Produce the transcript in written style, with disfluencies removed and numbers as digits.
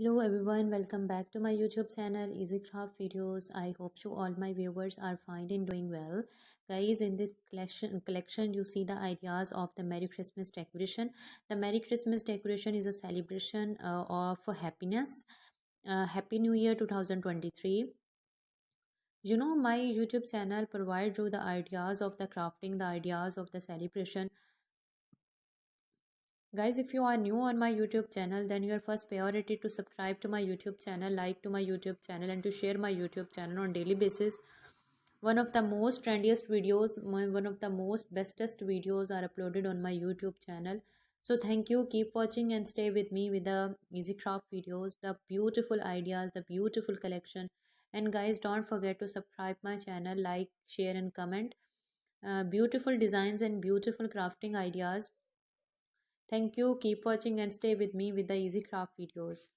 Hello everyone, welcome back to my YouTube channel Easy Craft Videos. I hope you all my viewers are fine and doing well. Guys, in this collection you see the ideas of the Merry Christmas decoration. The Merry Christmas decoration is a celebration of happiness. Happy New Year 2023. My YouTube channel provides you the ideas of the crafting, the ideas of the celebration. Guys, if you are new on my YouTube channel, then your first priority to subscribe to my YouTube channel, like to my YouTube channel, and to share my YouTube channel on daily basis. One of the most trendiest videos, one of the most bestest videos are uploaded on my YouTube channel. So thank you. Keep watching and stay with me with the easy craft videos, the beautiful ideas, the beautiful collection. And guys, don't forget to subscribe my channel, like, share, and comment. Beautiful designs and beautiful crafting ideas. Thank you. Keep watching and stay with me with the easy craft videos.